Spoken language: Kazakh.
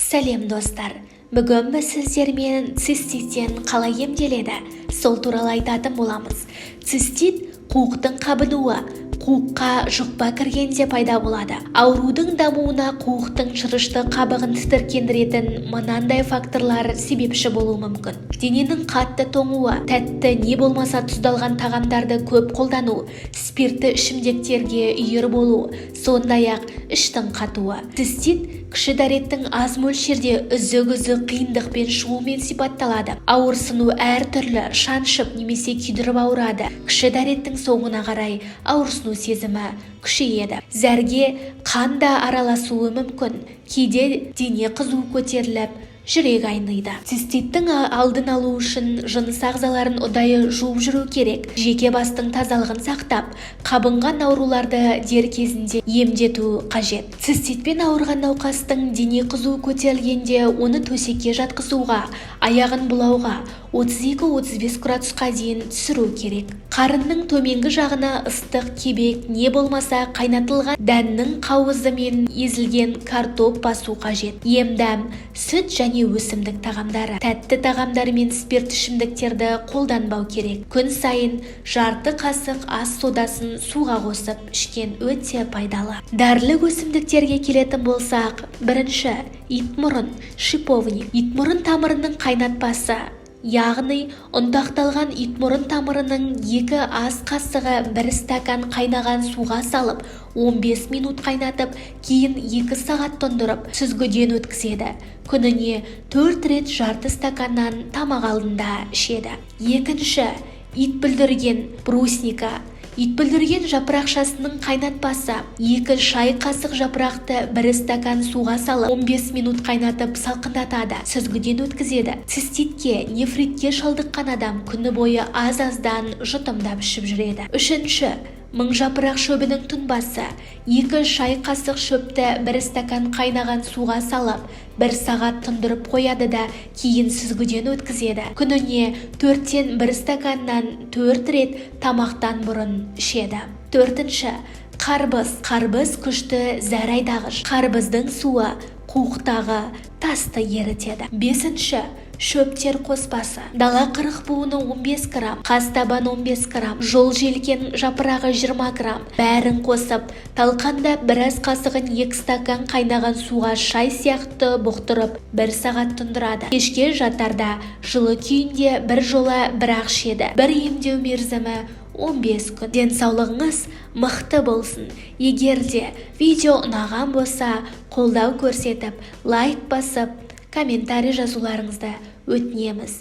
Сәлем достар, бүгін біз сіздермен циститтен қалай емделеді, сол туралы айтатын боламыз. Цистит қуықтың қабынуы, қуыққа жұқпа кіргенде пайда болады. Аурудың дамуына қуықтың шырышты қабығын тітіркендіретін мынандай факторлар себепші болуы мүмкін. Дененің қатты тоңуы, тәтті не болмаса тұздалған тағамдарды көп қолдану, спиртті ішімдіктерге үйір болу, сондай-ақ іштің қатуы. Цистит кіші дәреттің аз мөлшерде үзік-үзік қиындықпен шығумен сипатталады. Ауырсыну әртүрлі, шаншып немесе күйдіріп ауырады. Кіші дәреттің соңына қарай ауырсыну сезімі күшейеді. Зәрге қан да араласуы мүмкін. Кейде дене қызуы көтеріліп, жүрек айныйды. Циститтің алдын алу үшін жыныс ағзаларын ұдайы жуып жүру керек. Жеке бастың тазалығын сақтап, қабынған ауруларды дер кезінде емдету қажет. Циститпен ауырған науқастың дене қызуы көтерілгенде оны төсекке жатқызуға, аяғын бұлауға 32-35 градусқа дейін түсіру керек. Қарынның төменгі жағына ыстық кебек не болмаса қайнатылған дәннің қауызы мен езілген картоп басу қажет. Емдәм, сүт және өсімдік тағамдары. Тәтті тағамдар мен спирт ішімдіктерді қолданбау керек. Күн сайын жарты қасық ас содасын суға қосып ішкен өте пайдалы. Дәрілік өсімдіктерге келетін болсақ, бірінші итмұрын, шиповник. Итмұрын тамырының қайнатпасы, яғни ұнтақталған итмұрын тамырының 2 ас қасығы 1 стакан қайнаған суға салып, 15 минут қайнатып, кейін 2 сағат тұндырып, сүзгіден өткізеді. Күніне 4 рет жарты стаканнан тамақ алдында ішеді. Екінші, ит бүлдірген брусника. Ит бүлдірген жапырақшасының қайнатпасы, 2 шай қасық жапырақты 1 стакан суға салып, 15 минут қайнатып салқындатады, сүзгіден өткізеді. Циститке, нефритке шалдыққан адам күні бойы аз-аздан жұтымдап ішіп жүреді. Үшінші, мыңжапырақ шөбінің тұнбасы. 2 шай қасық шөпті 1 стакан қайнаған суға салып, 1 сағат тұндырып қояды да, кейін сүзгіден өткізеді. Күніне 4-тен 1 стаканнан 4 рет тамақтан бұрын ішеді. Төртінші, қарбыз. Қарбыз күшті зәр айдағыш. Қарбыздың суы қуықтағы тасты ерітеді. Бесінші, шөптер қоспасы. Дала қырық буыны 15 грамм, қастабан 15 грамм, жол желкен жапырағы 20 грамм. Бәрін қосып, талқанда 1 ас қасығын 2 стакан қайнаған суға шай сияқты бұқтырып 1 сағат тұндырады. Кешке жатарда жылы күйінде бір жола бірақ ішеді. Бір емдеу мерзімі 15 күн. Денсаулығыңыз мықты болсын. Егер де видео ұнаған болса, қолдау көрсетіп, лайк басып, комментарий жазуларыңызды өтінеміз.